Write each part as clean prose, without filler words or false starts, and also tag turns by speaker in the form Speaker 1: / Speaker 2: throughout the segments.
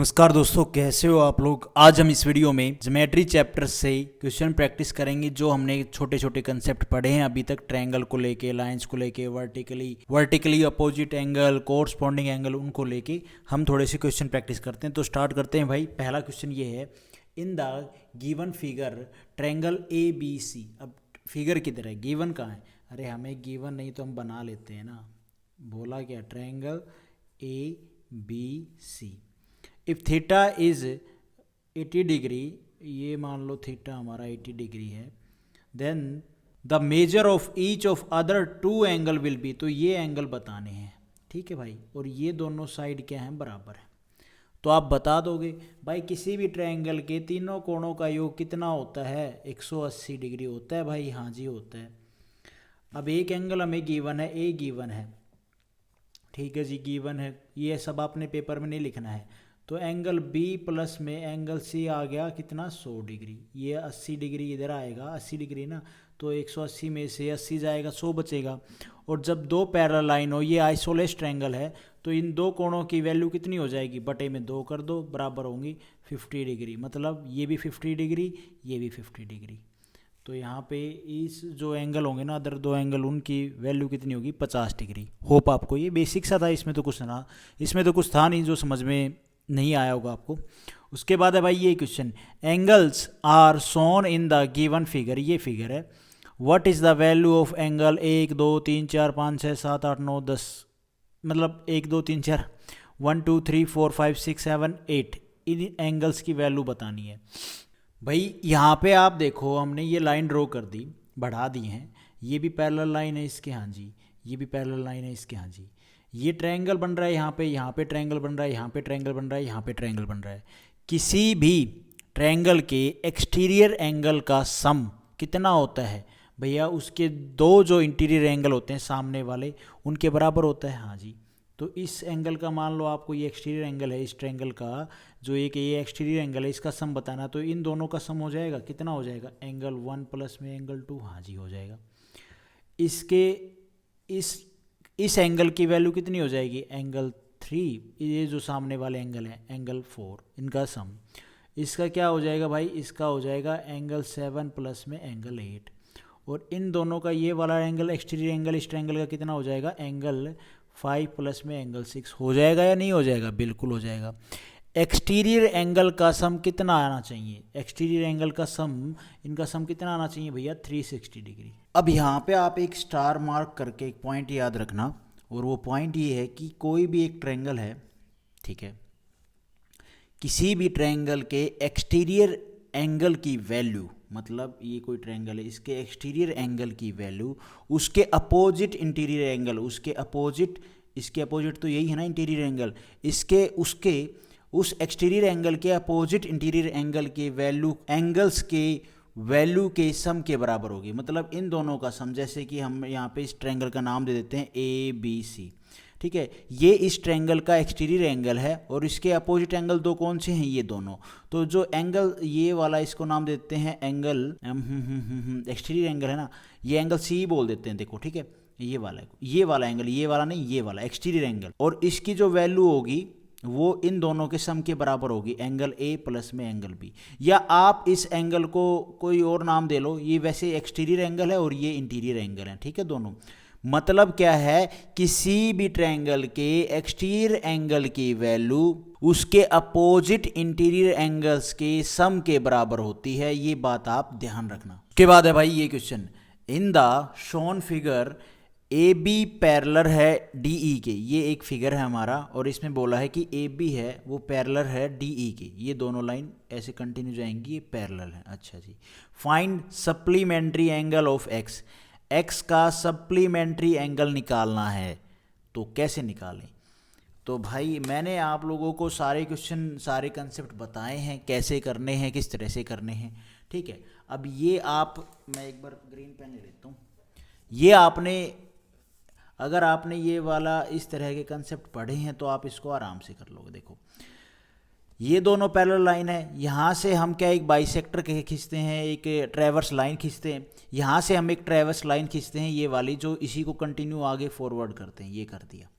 Speaker 1: नमस्कार दोस्तों, कैसे हो आप लोग। आज हम इस वीडियो में ज्योमेट्री चैप्टर से क्वेश्चन प्रैक्टिस करेंगे जो हमने छोटे छोटे कंसेप्ट पढ़े हैं अभी तक, ट्रायंगल को लेके, लाइंस को लेके, vertically opposite angle, corresponding angle, उनको लेके हम थोड़े से क्वेश्चन प्रैक्टिस करते हैं। तो स्टार्ट करते हैं भाई। पहला क्वेश्चन ये है, इन the given figure triangle ABC। अब फिगर किधर है, गिवन कहाँ है? अरे हमें गिवन नहीं तो हम बना लेते हैं ना। बोला क्या, triangle ABC। If theta is 80 degree, ये मान लो थीटा हमारा 80 डिग्री है, then the measure of each of other two angle will be. तो ये एंगल बताने हैं, ठीक है भाई। और ये दोनों साइड क्या हैं, बराबर है। तो आप बता दोगे भाई किसी भी ट्रायंगल के तीनों कोणों का योग कितना होता है, 180 डिग्री होता है भाई। हाँ जी होता है। अब एक एंगल हमें गिवन है, ए गिवन है, ठीक है जी, गिवन है। ये सब आपने पेपर में नहीं लिखना है। तो एंगल B प्लस में एंगल C आ गया कितना, 100 डिग्री। ये 80 डिग्री इधर आएगा, 80 डिग्री ना, तो 180 में से 80 जाएगा, 100 बचेगा। और जब दो पैरेलल लाइन हो, ये आइसोलेस ट्रायंगल है, तो इन दो कोणों की वैल्यू कितनी हो जाएगी, बटे में 2 कर दो, बराबर होंगी 50 डिग्री। मतलब ये भी 50 डिग्री, ये भी 50 डिग्री। तो यहाँ पे इस जो एंगल होंगे ना, अदर दो एंगल, उनकी वैल्यू कितनी होगी, 50 डिग्री। होप आपको ये बेसिक सा था, इसमें तो कुछ था नहीं जो समझ में नहीं आया होगा आपको। उसके बाद है भाई ये question, angles are shown in the given figure. ये फिगर है, what is the value of angle 1 2 3 4 5 6 7 8 9 10। मतलब 1 2 3 4 1 2 3 4 5 6 7 8, इन एंगल्स की वैल्यू बतानी है भाई। यहाँ पे आप देखो, हमने ये लाइन ड्रॉ कर दी, बढ़ा दी हैं। ये भी पैरेलल लाइन है इसके, हाँ जी, ये भी पैरेलल लाइन है इसके, हाँ जी। ये ट्रायंगल बन रहा है यहाँ पे ट्रायंगल बन रहा है, यहाँ पे ट्रायंगल बन रहा है, यहाँ पे ट्रायंगल बन रहा है। किसी भी ट्रायंगल के एक्सटीरियर एंगल का सम कितना होता है भैया, उसके दो जो इंटीरियर एंगल होते हैं सामने वाले, उनके बराबर होता है। हाँ जी। तो इस एंगल का मान लो आपको ये एक्सटीरियर एंगल है, इस ट्रायंगल का जो एक ये एक्सटीरियर एंगल है, इसका सम बताना। तो इन दोनों का सम हो जाएगा, कितना हो जाएगा, एंगल 1 प्लस में एंगल 2, हाँ जी हो जाएगा। इसके इस एंगल की वैल्यू कितनी हो जाएगी, एंगल 3, ये जो सामने वाले एंगल है एंगल 4, इनका सम। इसका क्या हो जाएगा भाई, इसका हो जाएगा एंगल 7 प्लस में एंगल 8। और इन दोनों का ये वाला एंगल, एक्सटीरियर एंगल, इस ट्रायंगल का कितना हो जाएगा, एंगल 5 प्लस में एंगल 6। हो जाएगा या नहीं हो जाएगा, बिल्कुल हो जाएगा। एक्सटीरियर एंगल का सम कितना आना चाहिए, एक्सटीरियर एंगल का सम, इनका सम कितना आना चाहिए भैया, 360 डिग्री। अब यहाँ पे आप एक स्टार मार्क करके एक पॉइंट याद रखना, और वो पॉइंट ये है कि कोई भी एक ट्रायंगल है, ठीक है, किसी भी ट्रायंगल के एक्सटीरियर एंगल की वैल्यू, मतलब ये कोई ट्रायंगल है, इसके एक्सटीरियर एंगल की वैल्यू उसके अपोजिट इंटीरियर एंगल, उसके अपोजिट, इसके अपोजिट तो यही है ना इंटीरियर एंगल, इसके उसके उस एक्सटीरियर एंगल के अपोजिट इंटीरियर एंगल की वैल्यू, एंगल्स के वैल्यू के सम के बराबर होगी। मतलब इन दोनों का सम, जैसे कि हम यहाँ पे इस ट्रायंगल का नाम दे देते हैं ABC, ठीक है। ये इस ट्रायंगल का एक्सटीरियर एंगल है, और इसके अपोजिट एंगल दो कौन से हैं, ये दोनों। तो जो एंगल ये वाला, इसको नाम देते हैं एंगल एक्सटीरियर एंगल है ना, ये एंगल C बोल देते हैं, देखो ठीक है, ये वाला एंगल, ये वाला नहीं, ये वाला एक्सटीरियर एंगल। और इसकी जो वैल्यू होगी वो इन दोनों के सम के बराबर होगी, एंगल A प्लस में एंगल B। या आप इस एंगल को कोई और नाम दे लो, ये वैसे एक्सटीरियर एंगल है और ये इंटीरियर एंगल है, ठीक है दोनों। मतलब क्या है, किसी भी ट्रायंगल के एक्सटीरियर एंगल की वैल्यू उसके अपोजिट इंटीरियर एंगल्स के सम के बराबर होती है। ये बात आप ध्यान रखना। उसके बाद है भाई ये question, in the shown figure AB parallel है DE के। ये एक फिगर है हमारा, और इसमें बोला है कि AB है वो पैरेलल है DE के। ये दोनों लाइन ऐसे कंटिन्यू जाएंगी, ये पैरेलल है। अच्छा जी, find supplementary angle of X। X का सप्लीमेंट्री एंगल निकालना है, तो कैसे निकालें? तो भाई मैंने आप लोगों को सारे क्वेश्चन, सारे कंसेप्ट बताए हैं, कैसे करने हैं, किस तरह से करने हैं, ठीक है। अब ये मैं एक बार ग्रीन पेन ले लेता हूँ। ये अगर आपने ये वाला इस तरह के कंसेप्ट पढ़े हैं तो आप इसको आराम से कर लोगे। देखो ये दोनों पैरेलल लाइन है, यहाँ से हम क्या एक बाइसेक्टर खींचते हैं, एक ट्रैवर्स लाइन खींचते हैं, यहाँ से हम एक ट्रैवर्स लाइन खींचते हैं, ये वाली जो इसी को कंटिन्यू आगे फॉरवर्ड करते हैं, ये कर दिया।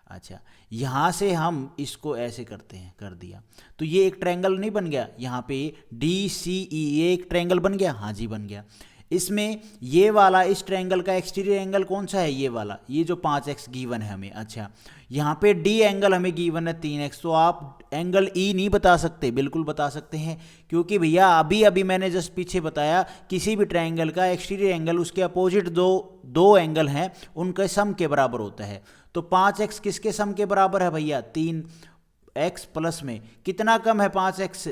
Speaker 1: अच्छा, यहाँ से हम इसको ऐसे करते हैं, कर दिया तो ये एक ट्रायंगल नहीं बन गया, यहाँ पे डी सी ई, ये एक ट्रायंगल बन गया, हाँ जी बन गया। इसमें ये वाला इस ट्रायंगल का एक्सटीरियर एंगल कौन सा है, ये वाला, ये जो 5x गिवन है हमें। अच्छा, यहाँ पे डी एंगल हमें गिवन है 3x, तो आप एंगल ई नहीं बता सकते, बिल्कुल बता सकते हैं, क्योंकि भैया अभी अभी मैंने जस्ट पीछे बताया किसी भी ट्रायंगल का एक्सटीरियर एंगल उसके अपोजिट दो एंगल हैं उनके सम के बराबर होता है। तो 5x किसके सम के बराबर है भैया, 3x प्लस में कितना कम है 5x,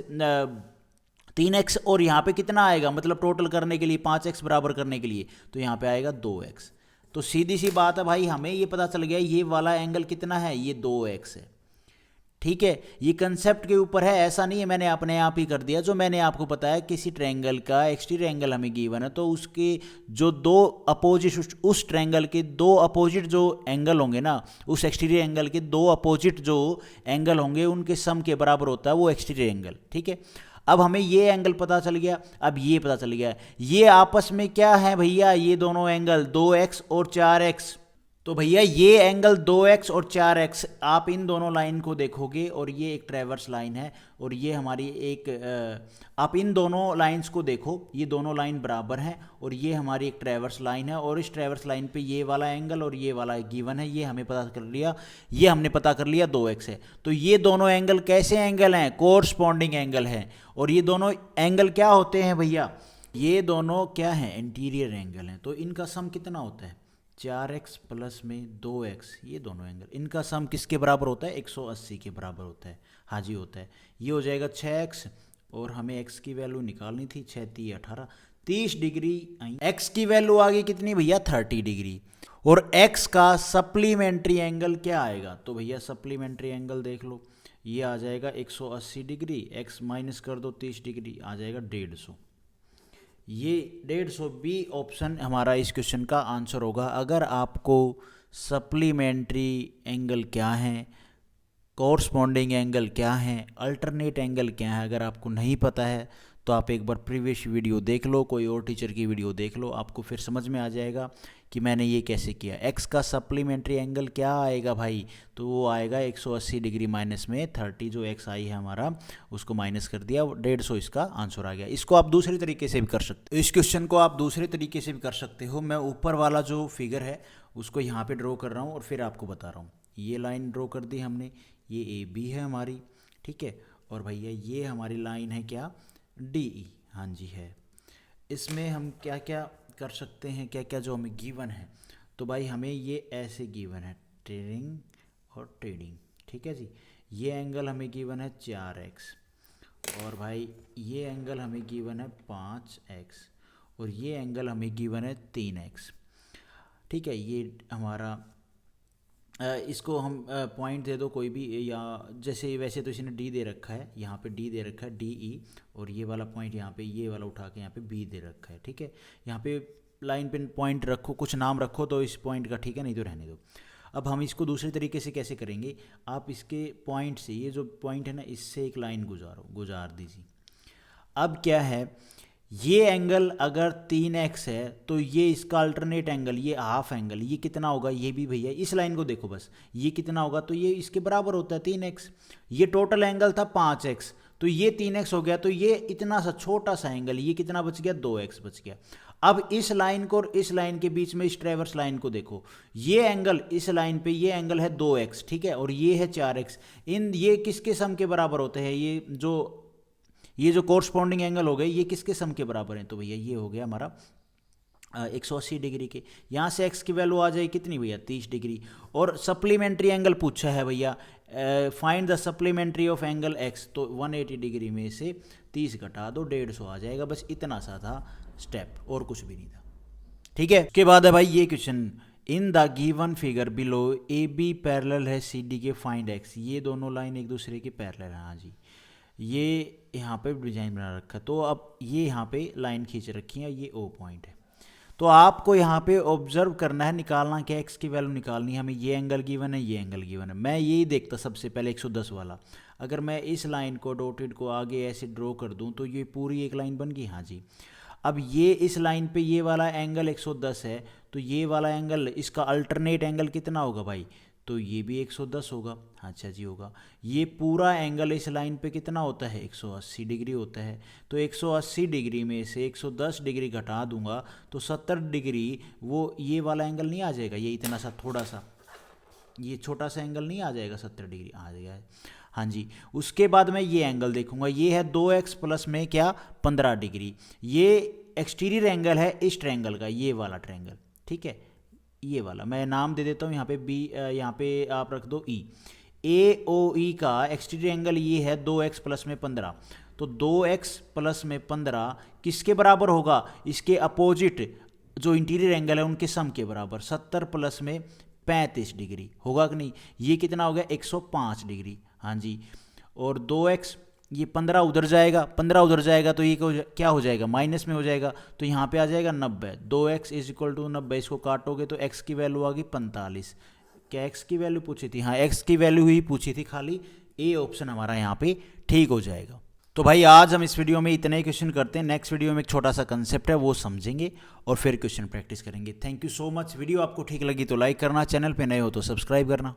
Speaker 1: 3x, और यहाँ पे कितना आएगा, मतलब टोटल करने के लिए 5x बराबर करने के लिए तो यहाँ पे आएगा 2x। तो सीधी सी बात है भाई, हमें ये पता चल गया ये वाला एंगल कितना है, ये 2x है। ठीक है, ये कंसेप्ट के ऊपर है, ऐसा नहीं है मैंने अपने आप ही कर दिया। जो मैंने आपको बताया किसी ट्रायंगल का एक्सटीरियर एंगल हमें गिवन है तो उसके जो दो अपोजिट, उस ट्रायंगल के दो अपोजिट जो एंगल होंगे ना, उस एक्सटीरियर एंगल के दो अपोजिट जो एंगल होंगे उनके सम के बराबर होता है वो एक्सटीरियर एंगल। ठीक है, अब हमें ये एंगल पता चल गया, अब ये पता चल गया ये आपस में क्या है भैया, ये दोनों एंगल 2x और 4x। तो भैया ये एंगल 2x और 4x, आप इन दोनों लाइन को देखोगे और ये एक ट्रैवर्स लाइन है और ये हमारी एक आप इन दोनों लाइंस को देखो, ये दोनों लाइन बराबर हैं और ये हमारी एक ट्रैवर्स लाइन है और इस ट्रैवर्स लाइन पे ये वाला एंगल और ये वाला गिवन है, ये हमें पता कर लिया, ये हमने पता कर लिया 2x है। तो ये दोनों एंगल कैसे एंगल हैं, कोरस्पॉन्डिंग एंगल हैं। और ये दोनों एंगल क्या होते हैं भैया, ये दोनों क्या हैं, इंटीरियर एंगल हैं। तो इनका सम कितना होता है, 4x प्लस में 2x, ये दोनों एंगल इनका सम किसके बराबर होता है, 180 के बराबर होता है। हाँ जी होता है, ये हो जाएगा 6x और हमें x की वैल्यू निकालनी थी, 6 3 18, 30 डिग्री आई। x की वैल्यू आ गई कितनी भैया, 30 डिग्री। और x का सप्लीमेंट्री एंगल क्या आएगा, तो भैया सप्लीमेंट्री एंगल देख लो, ये आ जाएगा 180 डिग्री, x माइनस कर दो 30 डिग्री, आ जाएगा 150। ये 150 बी ऑप्शन हमारा इस क्वेश्चन का आंसर होगा। अगर आपको सप्लीमेंट्री एंगल क्या है, कोरस्पॉन्डिंग एंगल क्या है, अल्टरनेट एंगल क्या है, अगर आपको नहीं पता है तो आप एक बार प्रीवियस वीडियो देख लो, कोई और टीचर की वीडियो देख लो, आपको फिर समझ में आ जाएगा कि मैंने ये कैसे किया। x का सप्लीमेंट्री एंगल क्या आएगा भाई, तो वो आएगा 180 डिग्री माइनस में 30, जो x आई है हमारा उसको माइनस कर दिया, 150 इसका आंसर आ गया। इसको आप दूसरे तरीके से भी कर सकते हो, इस क्वेश्चन को आप दूसरे तरीके से भी कर सकते हो। मैं ऊपर वाला जो फिगर है उसको यहाँ पे ड्रॉ कर रहा हूँ और फिर आपको बता रहा हूँ। ये लाइन ड्रॉ कर दी हमने, ये ए बी है हमारी, ठीक है, और भैया ये हमारी लाइन है क्या, डी ई, हाँ जी है। इसमें हम क्या क्या कर सकते हैं, क्या क्या जो हमें गिवन है, तो भाई हमें ये ऐसे गिवन है, ट्रेडिंग और ट्रेडिंग, ठीक है जी। ये एंगल हमें गिवन है 4x और भाई ये एंगल हमें गिवन है 5x और ये एंगल हमें गिवन है 3x, ठीक है। ये हमारा इसको हम पॉइंट दे दो कोई भी, या जैसे वैसे तो इसने डी दे रखा है, यहाँ पे डी दे रखा है डी ई, और ये वाला पॉइंट यहाँ पे ये वाला उठा के यहाँ पे बी दे रखा है, ठीक है। यहाँ पे लाइन पे पॉइंट रखो, कुछ नाम रखो तो इस पॉइंट का, ठीक है, नहीं तो रहने दो। अब हम इसको दूसरे तरीके से कैसे करेंगे, आप इसके पॉइंट से, ये जो पॉइंट है ना, इससे एक लाइन गुजार दीजिए। अब क्या है, ये एंगल अगर 3x है तो ये इसका अल्टरनेट एंगल, ये हाफ एंगल, ये कितना होगा, ये भी भैया इस लाइन को देखो बस, ये कितना होगा, तो ये इसके बराबर होता है 3x। ये टोटल एंगल था 5x, तो ये 3x हो गया, तो ये इतना सा छोटा सा एंगल, ये कितना बच गया, 2x बच गया। अब इस लाइन को और इस लाइन के बीच में इस ट्रैवर्स लाइन को देखो, ये एंगल इस लाइन पे ये एंगल है 2x, ठीक है, और ये है 4x। ये किसके सम के बराबर होते हैं, ये जो कोरस्पॉन्डिंग एंगल हो गए ये किसके सम के बराबर हैं, तो भैया ये हो गया हमारा 180 डिग्री के। यहाँ से x की वैल्यू आ जाए कितनी भैया, 30 डिग्री। और सप्लीमेंट्री एंगल पूछा है भैया, find the supplementary of angle x, तो 180 डिग्री में से 30 घटा दो, 150 आ जाएगा। बस इतना सा था स्टेप, और कुछ भी नहीं था, ठीक है। उसके बाद है भाई ये question, in the given figure below A B parallel है सी डी के, फाइंड x। ये दोनों लाइन एक दूसरे के पैरेलल है, हाँ जी। ये यहाँ पे डिजाइन बना रखा है, तो अब ये यहाँ पे लाइन खींच रखी है, ये ओ पॉइंट है। तो आपको यहाँ पे ऑब्जर्व करना है, निकालना क्या, एक्स की वैल्यू निकालनी है हमें। ये एंगल गिवन है, ये एंगल गिवन है। मैं यही देखता सबसे पहले 110 वाला। अगर मैं इस लाइन को डॉटेड को आगे ऐसे ड्रॉ कर दूँ तो ये पूरी एक लाइन बन गई, हाँ जी। अब ये इस लाइन पे ये वाला एंगल 110 है, तो ये वाला एंगल, इसका अल्टरनेट एंगल कितना होगा भाई, तो ये भी 110 होगा। अच्छा जी होगा। ये पूरा एंगल इस लाइन पे कितना होता है, 180 डिग्री होता है। तो 180 डिग्री में से 110 डिग्री घटा दूंगा तो 70 डिग्री, वो ये वाला एंगल नहीं आ जाएगा, ये इतना सा थोड़ा सा, ये छोटा सा एंगल नहीं आ जाएगा, 70 डिग्री आ जाएगा। हाँ जी। उसके बाद मैं ये एंगल देखूंगा, ये है 2x प्लस में क्या 15 डिग्री। ये एक्सटीरियर एंगल है इस ट्रायंगल का, ये वाला ट्रायंगल, ठीक है, ये वाला मैं नाम दे देता हूँ यहाँ पे बी, यहाँ पे आप रख दो ई। ए ओ ई का एक्सटीरियर एंगल ये है 2x प्लस में 15। तो 2x प्लस में 15 किसके बराबर होगा, इसके अपोजिट जो इंटीरियर एंगल है उनके सम के बराबर, 70 प्लस में 35 डिग्री होगा कि नहीं। ये कितना हो गया, 105 डिग्री। हाँ जी। और 2x, ये 15 उधर जाएगा, 15 उधर जाएगा तो ये क्या हो जाएगा, माइनस में हो जाएगा, तो यहाँ पे आ जाएगा 90। 2x इज इक्वल टू 90, इसको काटोगे तो x की वैल्यू आ गई 45। क्या x की वैल्यू पूछी थी, हाँ x की वैल्यू ही पूछी थी खाली, ए ऑप्शन हमारा यहाँ पे ठीक हो जाएगा। तो भाई आज हम इस वीडियो में इतने ही क्वेश्चन करते हैं, नेक्स्ट वीडियो में एक छोटा सा कंसेप्ट है वो समझेंगे और फिर क्वेश्चन प्रैक्टिस करेंगे। Thank you so much. Video आपको ठीक लगी तो लाइक करना, चैनल पे नए हो तो सब्सक्राइब करना।